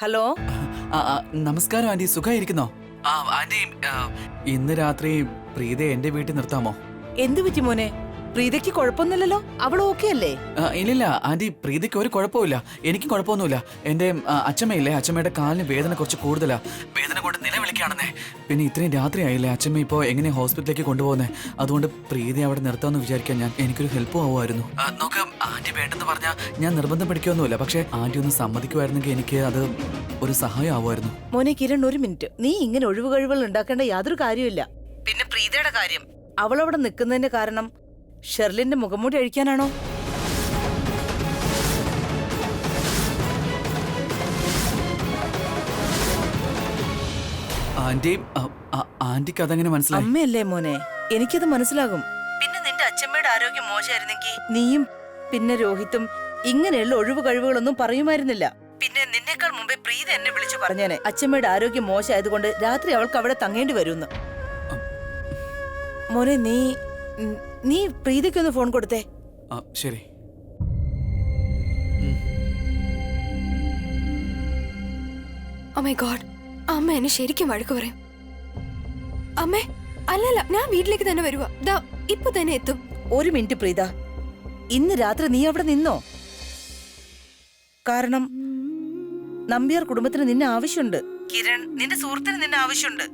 Hello നമസ്കാരം anti, സുഖമായിരിക്കുന്നോ? Anti, ഇന്ന് രാത്രി പ്രീതയെ എന്റെ വീട്ടിൽ നിർത്താമോ? എന്തു പറ്റി മോനെ? പ്രീതയ്ക്ക് കുഴപ്പമൊന്നുമില്ലല്ലോ, അവൾ ഓക്കെ അല്ലേ? ഇല്ലില്ല ആന്റി, പ്രീതയ്ക്ക് ഒരു കുഴപ്പമില്ല. എനിക്കും കുഴപ്പമൊന്നുമില്ല. എന്റെ അച്ഛമ്മയില്ലേ, അച്ഛമ്മയുടെ കാലിന് വേദന കുറച്ച് കൂടുതലാ. വേദന കൊണ്ട് നിലവിളിക്കാണെന്നേ. പിന്നെ ഇത്രയും രാത്രി ആയില്ലേ, അച്ഛമ്മ ഇപ്പോൾ എങ്ങനെ ഹോസ്പിറ്റലിലേക്ക് കൊണ്ടുപോകുന്നേ? അതുകൊണ്ട് പ്രീതയെ അവിടെ നിർത്താമെന്ന് വിചാരിക്കാൻ എനിക്കൊരു ഹെൽപ്പ് ആവുമായിരുന്നു. നോക്ക്, ആന്റി വേണ്ടെന്ന് പറഞ്ഞാൽ ഞാൻ നിർബന്ധം പിടിക്കൊന്നുമില്ല. പക്ഷെ ആന്റി ഒന്ന് സമ്മതിക്കുമായിരുന്നെങ്കിൽ എനിക്ക് അത് ഒരു സഹായം ആവുമായിരുന്നു. മോനെ കിരൺ, ഒരു മിനിറ്റ്. നീ ഇങ്ങനെ ഒഴിവുകഴിവുകൾ ഉണ്ടാക്കേണ്ട യാതൊരു കാര്യമില്ല. പിന്നെ പ്രീതയുടെ കാര്യം, അവളവിടെ നിൽക്കുന്നതിന്റെ കാരണം ഷെർലിന്റെ മുഖംമൂടി അഴിക്കാനാണോ? ആന്റിക്ക് അതെങ്ങനെ മനസ്സിലായി? അമ്മയല്ലേ മോനെ, എനിക്കത് മനസ്സിലാകും. പിന്നെ നിന്റെ അച്ഛമ്മയുടെ ആരോഗ്യം മോശമായിരുന്നെങ്കിൽ നീയും പിന്നെ രോഹിത്തും ഇങ്ങനെയുള്ള ഒഴിവ് കഴിവുകളൊന്നും പറയുമായിരുന്നില്ല. പിന്നെ നിന്നേക്കാൾ മുമ്പേ പ്രീത എന്നെ വിളിച്ചു പറഞ്ഞേനെ അച്ഛമ്മയുടെ ആരോഗ്യം മോശമായതുകൊണ്ട് രാത്രി അവൾക്ക് അവിടെ തങ്ങേണ്ടി വരുമെന്ന്. മോനെ, നീ പ്രീതയ്ക്കൊന്ന് ഫോൺ കൊടുത്തേ. ശരി. Oh my God, അമ്മ എന്നെ ശരിക്കും വഴക്ക് പറയും. അമ്മേ, അല്ലല്ല, ഞാൻ വീട്ടിലേക്ക് തന്നെ വരുവാ. ദാ ഇപ്പൊ തന്നെ എത്തും. ഒരു മിനിറ്റ് പ്രീത, ഇന്ന് രാത്രി നീ അവിടെ നിന്നോ? കാരണം നമ്പ്യാർ കുടുംബത്തിന് നിന്നെ ആവശ്യമുണ്ട്. കിരൺ, നിന്റെ സുഹൃത്തിന് നിന്നെ ആവശ്യമുണ്ട്.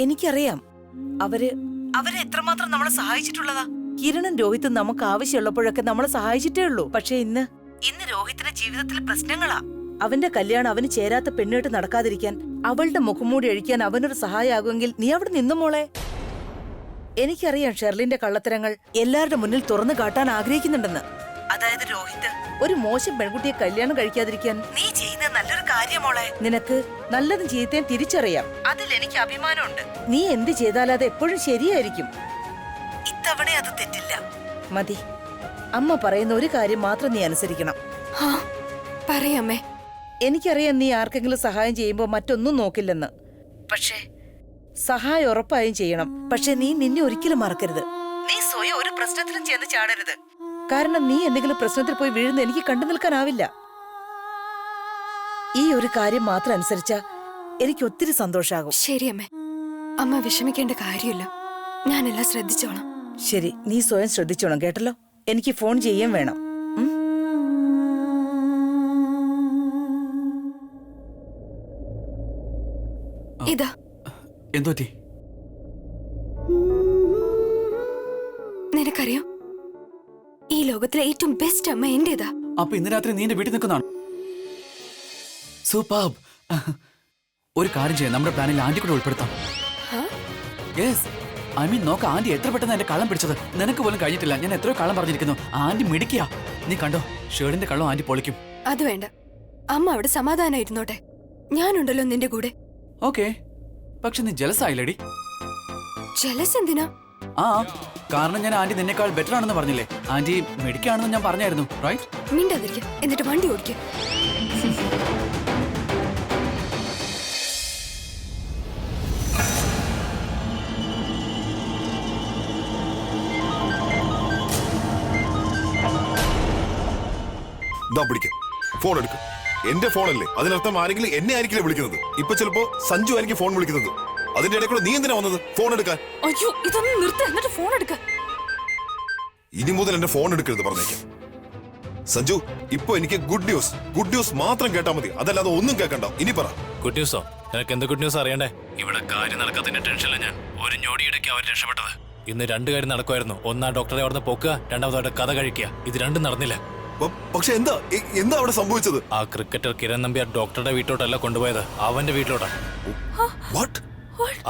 എനിക്കറിയാം അവരെ എത്രമാത്രം നമ്മളെ സഹായിച്ചിട്ടുള്ളതാ. കിരണും രോഹിത്തും നമുക്ക് ആവശ്യമുള്ളപ്പോഴൊക്കെ നമ്മളെ സഹായിച്ചിട്ടേ ഉള്ളൂ. പക്ഷെ ഇന്ന് രോഹിത്തിന്റെ ജീവിതത്തിൽ പ്രശ്നങ്ങളാ. അവന്റെ കല്യാണം അവന് ചേരാത്ത പെണ്ണുകെട്ട് നടക്കാതിരിക്കാൻ, അവളുടെ മുഖംമൂടി അഴിക്കാൻ അവനൊരു സഹായമാകുമെങ്കിൽ നീ അവിടെ നിന്നു മോളെ. എനിക്കറിയാം ഷെർലിന്റെ കള്ളത്തരങ്ങൾ എല്ലാവരുടെ മുന്നിൽ തുറന്നു കാട്ടാൻ ആഗ്രഹിക്കുന്നുണ്ടെന്ന്. അതായത് രോഹിത് ഒരു മോശം പെൺകുട്ടിയെ കല്യാണം കഴിക്കാതിരിക്കാൻ നീ ചെയ്യുന്ന നല്ലൊരു കാര്യം മോളെ. നിനക്ക് നല്ലതും ചീത്തയും തിരിച്ചറിയാം, അതിൽ എനിക്ക് അഭിമാനമുണ്ട്. നീ എന്ത് ചെയ്താലും അത് എപ്പോഴും ശരിയായിരിക്കും. ഇത്തവണ അത് തെറ്റില്ല. മതി, അമ്മ പറയുന്ന ഒരു കാര്യം മാത്രം നീ അനുസരിക്കണം. പറയാമേ. എനിക്കറിയാം നീ ആർക്കെങ്കിലും സഹായം ചെയ്യുമ്പോൾ മറ്റൊന്നും നോക്കില്ലെന്ന്. പക്ഷേ സഹായം ഉറപ്പായും ചെയ്യണം. പക്ഷെ നീ നിന്നെ ഒരിക്കലും മറക്കരുത്. നീ സ്വയം ഒരു പ്രശ്നത്തിലും ചെന്ന് ചാടരുത്. കാരണം നീ എന്തെങ്കിലും പ്രശ്നത്തിൽ പോയി വീഴുന്ന എനിക്ക് കണ്ടു നിൽക്കാനാവില്ല. ഈ ഒരു കാര്യം മാത്രം അനുസരിച്ചാ എനിക്ക് ഒത്തിരി സന്തോഷാകും. ശരി അമ്മേ, അമ്മ വിഷമിക്കേണ്ട കാര്യമില്ല. ഞാനെല്ലാം ശ്രദ്ധിച്ചോളാം. ശരി, നീ സ്വയം ശ്രദ്ധിച്ചോണം കേട്ടല്ലോ. എനിക്ക് ഫോൺ ചെയ്യാൻ വേണം. ഇതാ. എന്തോറ്റി? നിനക്കറിയോ, ഈ ലോകത്തിലെ ഏറ്റവും ബെസ്റ്റ് അമ്മ എന്റേതാ. അപ്പൊ ഇന്ന് രാത്രി നീ എന്റെ വീട്ടിൽ നിൽക്കുന്നതാണ്. സൂപ്പർബ്. ഒരു കാര്യം ചെയ്യാം, നമ്മുടെ പ്ലാനിൽ ആന്റി കൂടെ ഉൾപ്പെടുത്താം. യെസ്, ഐ മീൻ നോക്ക, ആന്റി എത്ര പെട്ടെന്ന് എന്റെ കള്ളം പിടിച്ചത്. നിനക്ക് പോലും കഴിഞ്ഞിട്ടില്ല. ഞാൻ എത്രയോ കള്ളം പറഞ്ഞിരിക്കുന്നു. ആന്റി മിടിക്കുക. നീ കണ്ടോ, ഷേർഡിന്റെ കള്ളം ആന്റി പൊളിക്കും. അത് വേണ്ട, അമ്മ അവിടെ സമാധാനായിരുന്നോട്ടെ. ഞാനുണ്ടല്ലോ നിന്റെ കൂടെ. ഓക്കെ, പക്ഷെ നീ ജലസ് ആയില്ലേടി? ജലസ് എന്തിനാ? കാരണം ഞാൻ ആന്റി നിന്നെക്കാൾ ബെറ്റർ ആണെന്ന് പറഞ്ഞില്ലേ. ആന്റി മെഡിക്കാണെന്ന് ഞാൻ പറഞ്ഞായിരുന്നു, റൈറ്റ്? മിണ്ടാതിരിക്കും, എന്നിട്ട് വണ്ടി ഓടിക്കും. ഫോൺ എടുക്കും. എന്റെ ഫോണല്ലേ, അതിനർത്ഥം ആരെങ്കിലും എന്നെ ആയിരിക്കില്ല വിളിക്കുന്നത്. ഇപ്പൊ ചിലപ്പോ സഞ്ജു ആയിരിക്കും ഫോൺ വിളിക്കുന്നത്. അതിന്റെ ഇടയിൽ കൂടെ നീ എന്തിനാ വന്നത് ഫോൺ എടുക്കാൻ? അയ്യോ, ഇതൊന്നും നിർത്ത്, എന്നിട്ട് ഫോൺ എടുക്ക. ഇനി മുതൽ എന്റെ ഫോൺ എടുക്കരുത് പറഞ്ഞേക്കാം. സഞ്ജു, ഇപ്പൊ എനിക്ക് ഗുഡ് ന്യൂസ് മാത്രം കേട്ടാ മതി, അതല്ലാതെ ഒന്നും കേൾക്കണ്ട. ഇനി പറ. ഗുഡ് ന്യൂസോ? നിനക്ക് എന്ത് ഗുഡ് ന്യൂസ് അറിയണ്ടേ? ഇവിടെ കാര്യം നടക്കാത്തതിന്റെ ടെൻഷനില്ല ഞാൻ. ഒരു ഞൊടിയിടയ്ക്ക് അവർ രക്ഷപ്പെട്ടത്. ഇന്ന് രണ്ട് കാര്യം നടക്കുമായിരുന്നു. ഒന്നാ ഡോക്ടറെ അവിടുന്ന് പൊക്കുക, രണ്ടാമതായിട്ട് കഥ കഴിക്കുക. ഇത് രണ്ടും നടന്നില്ല. പക്ഷെ എന്താ അവിടെ സംഭവിച്ചത്? ആ ക്രിക്കറ്റർ കിരൺ നമ്പ്യാർ ഡോക്ടറുടെ വീട്ടിലോട്ടല്ല കൊണ്ടുപോയത്, അവന്റെ വീട്ടിലോട്ടാ.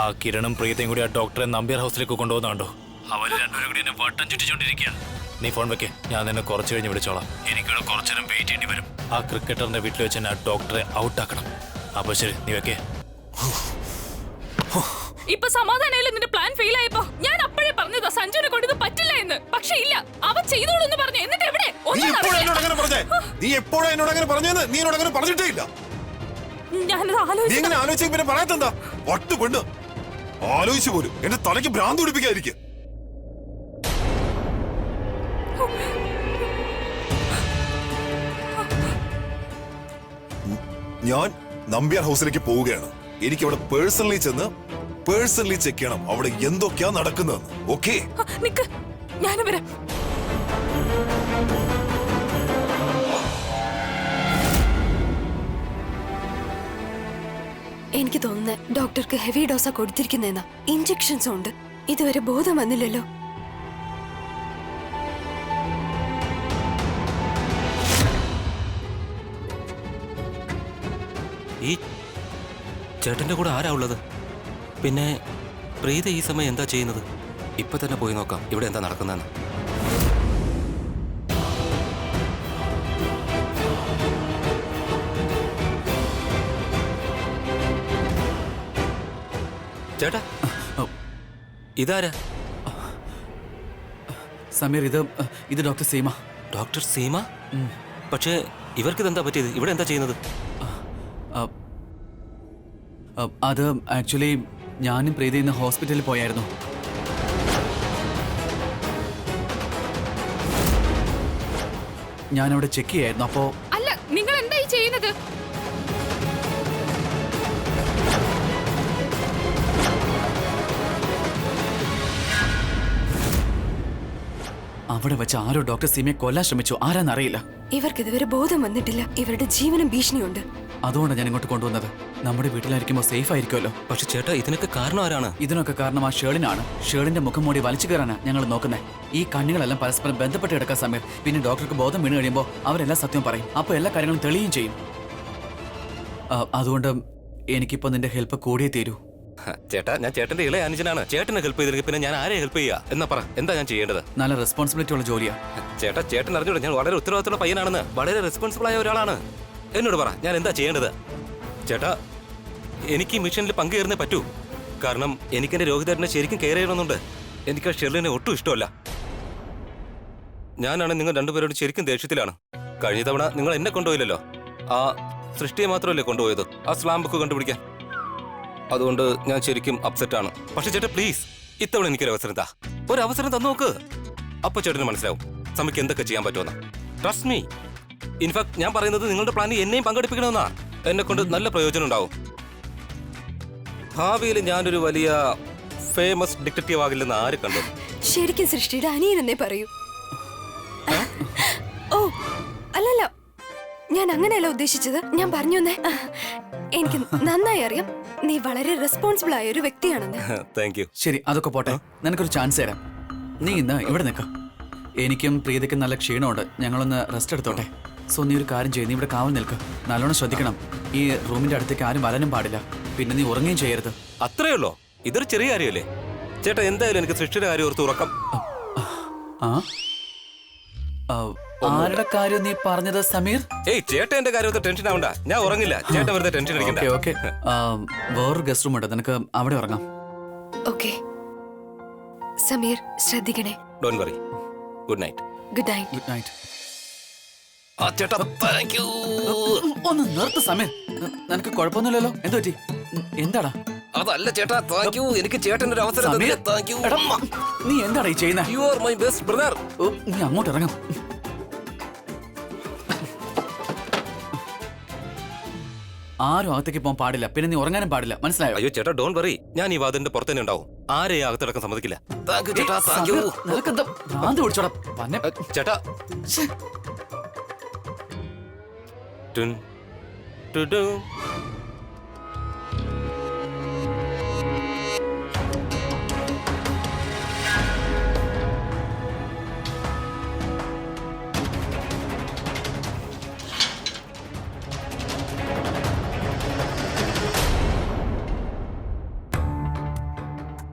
ആ കിരണും പ്രീതയും കൂടി ആ ഡോക്ടറെ നമ്പ്യാർ ഹൗസിലേക്ക് കൊണ്ടുപോകുന്നുണ്ടോ? അവര് രണ്ടുപേരും കൂടി എന്നെ വട്ടം ചുറ്റിച്ചോണ്ടിരിക്കുകയാണ്. നീ ഫോൺ വെക്കേ, ഞാൻ നിന്നെ കുറച്ച് കഴിഞ്ഞ് വിളിച്ചോളാം. എനിക്കിവിടെ കുറച്ചു നേരം വെയിറ്റ് ചെയ്യേണ്ടി വരും. ആ ക്രിക്കറ്ററിന്റെ വീട്ടിൽ വെച്ച് ആ ഡോക്ടറെ ഔട്ടാക്കണം. അപ്പൊ ശരി, നീ വെക്കേ. ഇപ്പൊ സമാധാനമായില്ല. നിന്റെ പ്ലാൻ ഫെയിൽ ആയപ്പോ ഞാൻ അപ്പോഴേ പറഞ്ഞതാ സഞ്ജുവിനെ കൊണ്ട് ഇത് പറ്റില്ല എന്ന്. പക്ഷെ ഇല്ല, അവൻ ചെയ്തോളൂ എന്ന് പറഞ്ഞു. എന്നിട്ട് എവിടെ? നീ എപ്പോഴാ എന്നോട് അങ്ങനെ പറഞ്ഞത്? നീ എന്നോട് അങ്ങനെ പറഞ്ഞിട്ടേ ഇല്ല. ഞാനത് നീ എങ്ങനെ ആലോചിച്ച പിന്നെ പറയാത്തെന്താ? ഒട്ടു പെണ്ണ് ആലോചിച്ചു പോലും എന്റെ തലയ്ക്ക് ഭ്രാന്ത് പിടിപ്പിക്കാതിരിക്കുക. ഞാൻ നമ്പ്യാർ ഹൗസിലേക്ക് പോവുകയാണ്. എനിക്ക് അവിടെ പേഴ്സണലി ചെന്ന് പേഴ്സണലി ചെക്ക് ചെയ്യണം അവിടെ എന്തൊക്കെയാ നടക്കുന്നതെന്ന്. ഓക്കെ? നിക്ക്, ഞാനും വരാം. എനിക്ക് തോന്നുന്നത് ഡോക്ടർക്ക് ഹെവി ഡോസാ കൊടുത്തിരിക്കുന്നതെന്നാ. ഇഞ്ചക്ഷൻസും ഉണ്ട്. ഇതുവരെ ബോധം വന്നില്ലല്ലോ. ഈ ചേട്ടന്റെ കൂടെ ആരാ ഉള്ളത്? പിന്നെ പ്രീത ഈ സമയം എന്താ ചെയ്യുന്നത്? ഇപ്പൊ തന്നെ പോയി നോക്കാം ഇവിടെ എന്താ നടക്കുന്നതെന്ന്. ചേട്ടാ, ഇതാരാ? സമീർ, ഇത് ഡോക്ടർ സീമ. ഡോക്ടർ സീമ? പക്ഷേ ഇവർക്കിതെന്താ പറ്റിയത്? ഇവിടെ എന്താ ചെയ്യുന്നത്? അത് ആക്ച്വലി ഞാനും പ്രീതി ഇന്ന് ഹോസ്പിറ്റലിൽ പോയായിരുന്നു. ഞാനവിടെ ചെക്ക് ചെയ്യായിരുന്നു. അപ്പോ അല്ല, നിങ്ങൾ എന്തായി ചെയ്യുന്നത്? അവിടെ വെച്ച് ആരോ ഡോക്ടർ സീമയെ കൊല്ലാൻ ശ്രമിച്ചു. ആരാന്നറിയില്ല. ഇവർക്ക് ഇതുവരെ ബോധം വന്നിട്ടില്ല. ഇവരുടെ ജീവനും ഭീഷണിയുണ്ട്. അതുകൊണ്ടാണ് ഞാൻ ഇങ്ങോട്ട് കൊണ്ടുവന്നത്. നമ്മുടെ വീട്ടിലായിരിക്കുമ്പോൾ സേഫ് ആയിരിക്കുമല്ലോ. പക്ഷെ ചേട്ടാ, ഇതിനൊക്കെ കാരണം ആരാണ്? ഇതിനൊക്കെ കാരണം ആ ഷേളിനാണ്. ഷേളിന്റെ മുഖം മൂടി വലിച്ചു കയറാനാണ് ഞങ്ങൾ നോക്കുന്നത്. ഈ കണ്ണുകളെല്ലാം പരസ്പരം ബന്ധപ്പെട്ട് കിടക്കാൻ സമയം. പിന്നെ ഡോക്ടർക്ക് ബോധം വീണ് കഴിയുമ്പോൾ അവരെല്ലാം സത്യം പറയും. അപ്പോൾ എല്ലാ കാര്യങ്ങളും തെളിയുകയും ചെയ്യും. അതുകൊണ്ട് എനിക്കിപ്പോൾ നിന്റെ ഹെൽപ്പ് കൂടിയേ തീരൂ. ചേട്ടാ, ഞാൻ ചേട്ടന്റെ ഇളയ അനുജനാണ്. ചേട്ടനെ ഹെൽപ്പ് ചെയ്തില്ലെങ്കിൽ പിന്നെ ഞാൻ ആരെ ഹെൽപ്പ് ചെയ്യാ? എന്നാ പറ, എന്താ ഞാൻ ചെയ്യേണ്ടത്? നല്ല റെസ്പോൺസിബിലിറ്റി ഉള്ള ജോലിയാ. ചേട്ടാ, ചേട്ടൻ അറിഞ്ഞൂടെ ഞാൻ വളരെ ഉത്തരവാദിത്തമുള്ള പയ്യനാണെന്ന്? വളരെ റെസ്പോൺസിബിൾ ആയ ഒരാളാണ്. എന്നോട് പറ, ഞാൻ എന്താ ചെയ്യേണ്ടത്? ചേട്ടാ, എനിക്ക് ഈ മിഷനിൽ പങ്കുചേർന്നേ പറ്റൂ. കാരണം എനിക്ക് എന്റെ രോഹിതേട്ടനെ ശരിക്കും കെയർ ചെയ്യണമെന്നുണ്ട്. എനിക്ക് ആ ഷെർലിനെ ഒട്ടും ഇഷ്ടമല്ല. ഞാനാണ് നിങ്ങൾ രണ്ടുപേരോട് ശരിക്കും ദേഷ്യത്തിലാണ്. കഴിഞ്ഞ തവണ നിങ്ങൾ എന്നെ കൊണ്ടുപോയില്ലല്ലോ. ആ സൃഷ്ടിയെ മാത്രമല്ലേ കൊണ്ടുപോയത്, ആ സ്ലാം ബുക്ക് കണ്ടുപിടിക്കാൻ. അതുകൊണ്ട് ഞാൻ ശരിക്കും അപ്സെറ്റ് ആണ്. പക്ഷെ ചേട്ടാ, പ്ലീസ് ഇത്തവണ എനിക്കൊരു അവസരം താ. ഒരു അവസരം തന്നു നോക്ക്. അപ്പൊ ചേട്ടന് മനസ്സിലാവും സമയത്ത് എന്തൊക്കെ ചെയ്യാൻ പറ്റുമെന്ന്. Trust me. ഇൻഫാക്ട് ഞാൻ പറയുന്നത് നിങ്ങളുടെ പ്ലാനിൽ എന്നെയും പങ്കെടുപ്പിക്കണമെന്നാ. എന്നെ കൊണ്ട് നല്ല പ്രയോജനം ഉണ്ടാവും. ഭാവിയിൽ ഞാനൊരു വലിയ ഫേമസ് ഡിറ്റക്റ്റീവ് ആകില്ലെന്ന് ആര് കണ്ടു? ശരിക്കും സൃഷ്ടിയുടെ അനിയനെന്നേ പറയൂ. ഓ അല്ലല്ല, ഞാൻ അങ്ങനെയല്ല ഉദ്ദേശിച്ചത്. ഞാൻ പറഞ്ഞു എന്നേ. എനിക്ക് നന്നായി അറിയാം നീ വളരെ റെസ്പോൺസിബിൾ ആയ ഒരു വ്യക്തിയാണെന്ന്. Thank you. ശരി, അതൊക്കെ പോട്ടെ. നിനക്കൊരു ചാൻസ് തരാം. നീ ഇന്ന് ഇവിടെ നിൽക്കാം. എനിക്കും പ്രീതിക്കും നല്ല ക്ഷീണമുണ്ട്. ഞങ്ങളൊന്ന് റെസ്റ്റ് എടുത്തോട്ടെ. സോ നീ ഒരു കാര്യം ചെയ്യും, നീ ഇവിടെ കാവൽ നിൽക്കുക. നല്ലോണം ശ്രദ്ധിക്കണം. ഈ റൂമിന്റെ അടുത്തേക്ക് ആരും വരാനും പാടില്ല. പിന്നെ നീ ഉറങ്ങുകയും ചെയ്യരുത്. അത്രേ ഉള്ളോ? ഇതൊരു ചെറിയ കാര്യമല്ലേ ചേട്ടാ? എന്തായാലും എനിക്ക് സൃഷ്ടിയുടെ കാര്യം ഓർത്ത് ഉറക്കം. ആരുടെ കാര്യം നീ പറഞ്ഞത് സമീർ? ഏയ് ചേട്ടാ, എന്റെ കാര്യം ടെൻഷൻ ആവണ്ട. ഞാൻ ഉറങ്ങില്ല. ചേട്ടാ വെറുതെ ടെൻഷൻ അടിക്കണ്ട. ഓക്കെ. വേറൊരു ഗസ്റ്റ് റൂം ഉണ്ട്, നിനക്ക് അവിടെ ഉറങ്ങാം. ഓക്കെ സമീർ, ശ്രദ്ധിക്കണേ. Don't worry. Good night. Good night. Good night. ചേട്ടാ, താങ്ക് യു. ഒന്ന് നിർത്ത് സമീർ. നിനക്ക് കുഴപ്പമൊന്നുമില്ലല്ലോ? എന്ത് പറ്റി? എന്താടാ? അതല്ല ചേട്ടാ, താങ്ക് യു. എനിക്ക് ചേട്ടന്റെ ഒരു അവസരം തന്നില്ലേ? Thank you. എടാ, നീ എന്താടാ ഈ ചെയ്യുന്നത്? You are my best brother. നീ അങ്ങോട്ട് ഇറങ്ങാം. ആരും അകത്തേക്ക് പോകാൻ പാടില്ല. പിന്നെ നീ ഉറങ്ങാനും പാടില്ല. മനസ്സിലായോ? അയ്യോ ചേട്ടാ, ഡോണ്ട് വറി. ഞാൻ ഈ വാതിന്റെ പുറത്ത് തന്നെ ഉണ്ടാവും. ആരെയും അകത്തടക്കം സമ്മതിക്കില്ല. താങ്ക് യു ചേട്ടാ, താങ്ക് യു. നിനക്കെന്താ ഭ്രാന്ത് പിടിച്ചോടാ? പന്നെ ചേട്ടാ. ടുൻ ടുഡു.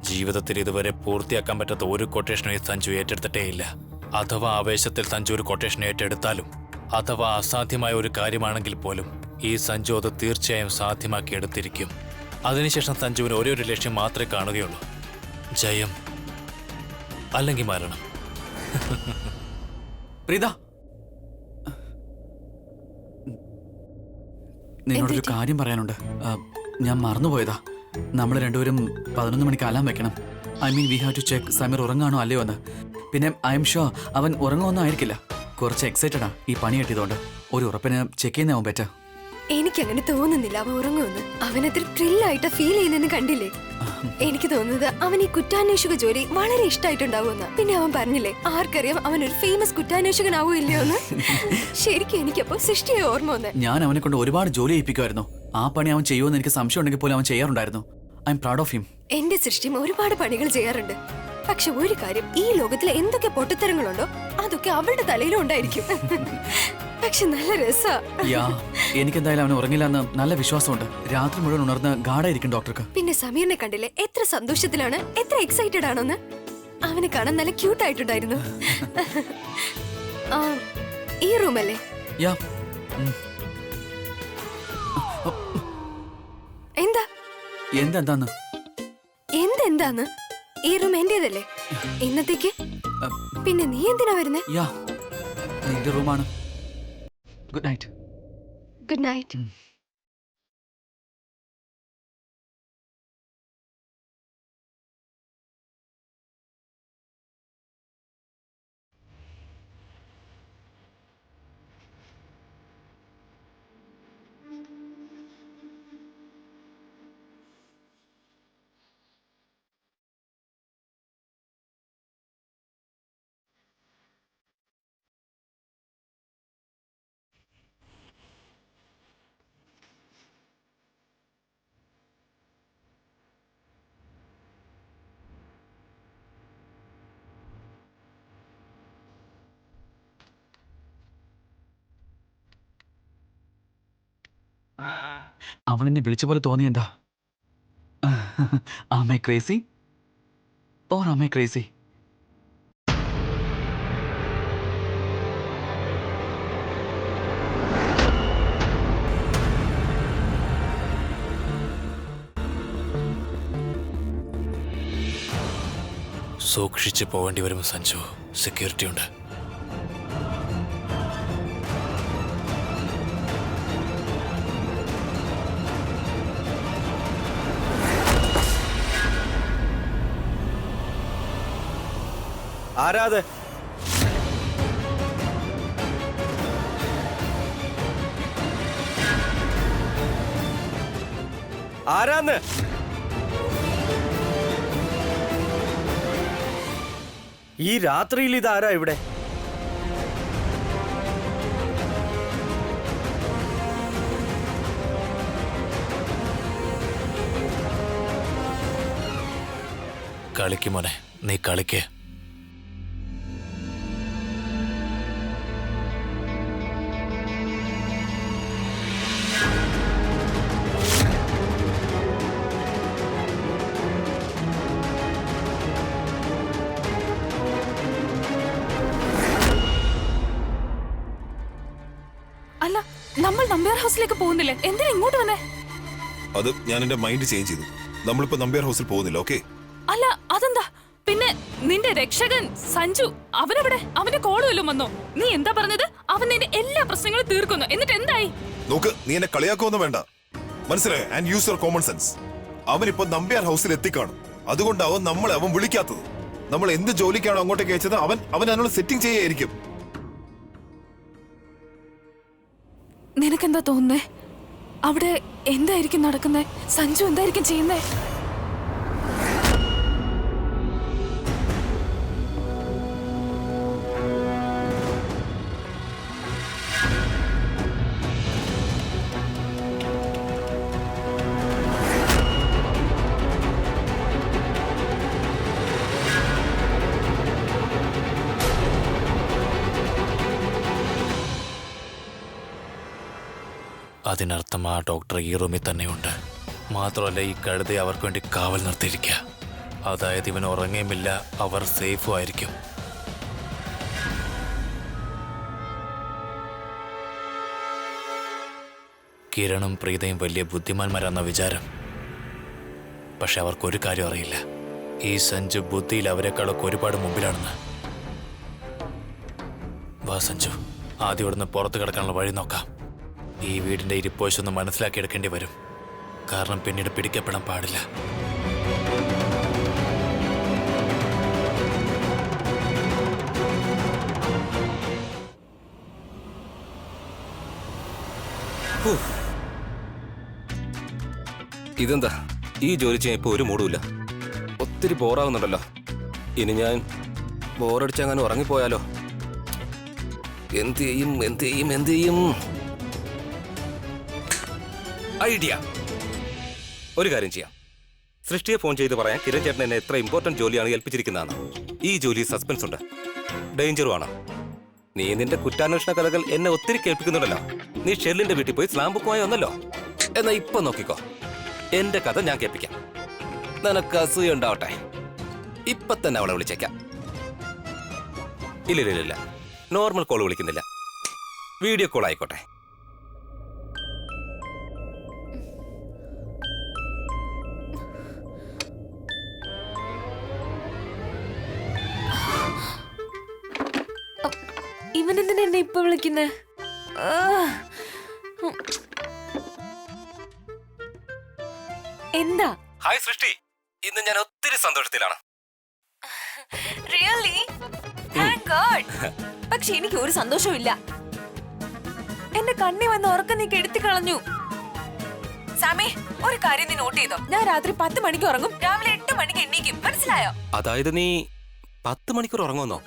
ജീവിതത്തിൽ ഇതുവരെ പൂർത്തിയാക്കാൻ പറ്റാത്ത ഒരു കൊട്ടേഷനും സഞ്ജു ഏറ്റെടുത്തിട്ടേയില്ല. അഥവാ ആവേശത്തിൽ സഞ്ജു ഒരു കൊട്ടേഷൻ ഏറ്റെടുത്താലും, അഥവാ അസാധ്യമായ ഒരു കാര്യമാണെങ്കിൽ പോലും ഈ സഞ്ജു അത് തീർച്ചയായും സാധ്യമാക്കി എടുത്തിരിക്കും. അതിനുശേഷം സഞ്ജുവിന് ഒരേ ഒരു ലക്ഷ്യം മാത്രമേ കാണുകയുള്ളൂ: ജയം അല്ലെങ്കിൽ മരണം. പ്രീത, നിന്നോടൊരു കാര്യം പറയാനുണ്ട്. ഞാൻ മറന്നുപോയതാ. നമ്മൾ രണ്ടുപേരും 11 മണിക്ക് അലാം വെക്കണം. I mean we have to check Sameer ഉറങ്ങാണോ അല്ലയോ എന്ന്. പിന്നെ ഐ എം ഷുവർ അവൻ ഉറങ്ങുമൊന്നും ആയിരിക്കില്ല. കുറച്ച് എക്സൈറ്റഡാ ഈ പണി കിട്ടിയതുകൊണ്ട്. ഒരു ഉറപ്പിന് ചെക്ക് ചെയ്യുന്നതാവും പറ്റുക. എനിക്കങ്ങനെ തോന്നുന്നില്ല അവൻ ഉറങ്ങുമെന്ന്. അവനത്ര ത്രില്ലായിട്ട് ഫീൽ ചെയ്യുന്നെന്ന് കണ്ടില്ലേ? എനിക്ക് തോന്നുന്നത് അവൻ ഈ കുറ്റാന്വേഷക ജോലി വളരെ ഇഷ്ടമായിട്ടുണ്ടാവുമെന്ന്. പിന്നെ അവൻ പറഞ്ഞില്ലേ, ആർക്കറിയാം അവൻ ഒരു ഫേമസ് കുറ്റാന്വേഷകനാവോ ഇല്ലയോ എന്ന്. ശരിക്കും എനിക്കപ്പോ സൃഷ്ടിയെ ഓർമ്മ വന്നേ. ഞാൻ അവനെ കൊണ്ട് ഒരുപാട് ജോലി ചെയ്യിപ്പിക്കുമായിരുന്നു. ആ പണി അവൻ ചെയ്യുമെന്ന് എനിക്ക് സംശയം ഉണ്ടെങ്കിൽ പോലും അവൻ ചെയ്യാറുണ്ടായിരുന്നു. I am proud of him. എന്റെ സൃഷ്ടിയും ഒരുപാട് പണികൾ ചെയ്യാറുണ്ട്. പക്ഷെ ഒരു കാര്യം, ഈ ലോകത്തിലെ എന്തൊക്കെ പൊട്ടത്തരങ്ങളുണ്ടോ അതൊക്കെ അവളുടെ തലയിലും ഉണ്ടായിരിക്കും. പക്ഷെ നല്ല രസാ. എനിക്കെന്തായാലും അവൻ ഉറങ്ങില്ല എന്ന് നല്ല വിശ്വാസമുണ്ട്. രാത്രി മുഴുവൻ ഉണർന്ന് ഗാഢായിരിക്കും ഡോക്ടർക്ക്. പിന്നെ സമീറിനെ കണ്ടില്ലേ, എത്ര സന്തോഷത്തിലാണ്, എത്ര എക്സൈറ്റഡ് ആണോന്ന്. അവനെ കാണാൻ നല്ല ക്യൂട്ട് ആയിട്ടുണ്ടായിരുന്നു. ഈ റൂമല്ലേ? യാ. എന്താ എന്താന്ന് എന്തെന്താന്ന്? ഈ റൂം എന്റേതല്ലേ ഇന്നത്തേക്ക്? പിന്നെ നീ എന്തിനാ വരുന്നേ? യാ, നിന്റെ റൂമാണ്. Good night. Good night. അവൻ എന്നെ വിളിച്ച പോലെ തോന്നി. എന്താ ആമേ ക്രേസി ഓർ ആമേ ക്രേസി? സൂക്ഷിച്ച് പോകേണ്ടി വരും സഞ്ജു. സെക്യൂരിറ്റി ഉണ്ട്. ആരാത്? ആരാന്ന്? ഈ രാത്രിയിൽ ഇതാരാ ഇവിടെ? കളിക്ക് മോനെ, നീ കളിക്ക്. അല്ല, നമ്മൾ നമ്പ്യാർ ഹൗസിലേക്ക് പോകുന്നില്ലേ? എന്തിനാ ഇങ്ങോട്ട് വന്നേ? അത് ഞാൻ എന്റെ മൈൻഡ് ചേഞ്ച് ചെയ്തു. നമ്മളിപ്പോ നമ്പ്യാർ ഹൗസിൽ പോകുന്നില്ല. ഓക്കെ? അല്ല, അതെന്താ? പിന്നെ നിന്റെ രക്ഷകൻ സഞ്ജു അവനെവിടെ? അവന്റെ കോൾ വല്ലതും വന്നോ? നീ എന്താ പറഞ്ഞത്? അവൻ നിന്റെ എല്ലാ പ്രശ്നങ്ങളും തീർക്കുന്നു. എന്നിട്ട് എന്തായി? നോക്ക്, നീ എന്നെ കളിയാക്കൊന്നും വേണ്ട, മനസ്സിലായോ? And use your common sense. അവനിപ്പോ നമ്പ്യാർ ഹൗസിൽ എത്തിക്കാണും. അതുകൊണ്ടാവും അവൻ വിളിക്കാത്തത്. നമ്മൾ എന്ത് ജോലിക്കാണോ അങ്ങോട്ടേക്ക് അയച്ചത് അവൻ അതിനുള്ള സെറ്റിംഗ് ചെയ്യായിരിക്കും. നിനക്കെന്താ തോന്നുന്നേ? അവിടെ എന്തായിരിക്കും നടക്കുന്നേ? സഞ്ജു എന്തായിരിക്കും ചെയ്യുന്നേ? അതിനർത്ഥം ആ ഡോക്ടർ ഈ റൂമിൽ തന്നെയുണ്ട്. മാത്രമല്ല, ഈ കഴുതയെ അവർക്ക് വേണ്ടി കാവൽ നിർത്തിയിരിക്കുക. അതായത് ഇവൻ ഉറങ്ങുമില്ല, അവർ സേഫും ആയിരിക്കും. കിരണും പ്രീതയും വലിയ ബുദ്ധിമാന്മാരാന്ന വിചാരം. പക്ഷെ അവർക്കൊരു കാര്യം അറിയില്ല, ഈ സഞ്ജു ബുദ്ധിയിൽ അവരെക്കാളൊക്കെ ഒരുപാട് മുമ്പിലാണെന്ന്. വാ സഞ്ജു, ആദ്യം ഇവിടുന്ന് പുറത്ത് കിടക്കാനുള്ള വഴി നോക്കാം. ഈ വീടിന്റെ ഇരിപ്പോശൊന്ന് മനസ്സിലാക്കിയെടുക്കേണ്ടി വരും. കാരണം പിന്നീട് പിടിക്കപ്പെടാൻ പാടില്ല. ഇതെന്താ ഈ ജോലി ചെയ്യാൻ ഇപ്പൊ ഒരു മൂടുമില്ല. ഒത്തിരി ബോറാവുന്നുണ്ടല്ലോ. ഇനി ഞാൻ ബോറടിച്ചങ്ങനെ ഉറങ്ങിപ്പോയാലോ? എന്ത് ചെയ്യും? ഐഡിയ. ഒരു കാര്യം ചെയ്യാം. സൃഷ്ടിയെ ഫോൺ ചെയ്ത് പറയാം കിരൺ ചേട്ടൻ എന്നെ എത്ര ഇമ്പോർട്ടന്റ് ജോലിയാണ് ഏൽപ്പിച്ചിരിക്കുന്നതാണ്. ഈ ജോലി സസ്പെൻസ് ഉണ്ട്, ഡേഞ്ചറുമാണ്. നീ നിന്റെ കുറ്റാന്വേഷണ കഥകൾ എന്നെ ഒത്തിരി കേൾപ്പിക്കുന്നുണ്ടല്ലോ. നീ ഷെർലിന്റെ വീട്ടിൽ പോയി സ്ലാം ബുക്കുമായി വന്നല്ലോ. എന്നാ ഇപ്പൊ നോക്കിക്കോ, എന്റെ കഥ ഞാൻ കേൾപ്പിക്കാം. നിനക്ക് അസൂയ ഉണ്ടാവട്ടെ. ഇപ്പൊ തന്നെ അവളെ വിളിച്ചേക്കാം. ഇല്ല, നോർമൽ കോൾ വിളിക്കുന്നില്ല, വീഡിയോ കോൾ ആയിക്കോട്ടെ. ഇവനെന്തിനാ എന്നെ ഇപ്പൊ വിളിക്കുന്നേ? എന്താ? ഹായ് സൃഷ്ടി, ഇന്ന് ഞാൻ ഒത്തിരി സന്തോഷത്തിലാണ്. റിയലി? Thank God. പക്ഷെ എനിക്ക് ഒരു സന്തോഷവും ഇല്ല. എന്റെ കണ്ണി വന്ന് ഉറക്കം നീ കെടുത്തി കളഞ്ഞു. സാമേ, ഒരു കാര്യം നീ നോട്ട് ചെയ്തോ? ഞാൻ രാത്രി 10 മണിക്ക് ഉറങ്ങും, രാവിലെ 8 മണിക്ക് എണ്ണീക്കും. മനസ്സിലായോ? അതായത് നീ 10 മണിക്കൂർ ഉറങ്ങുന്നോ?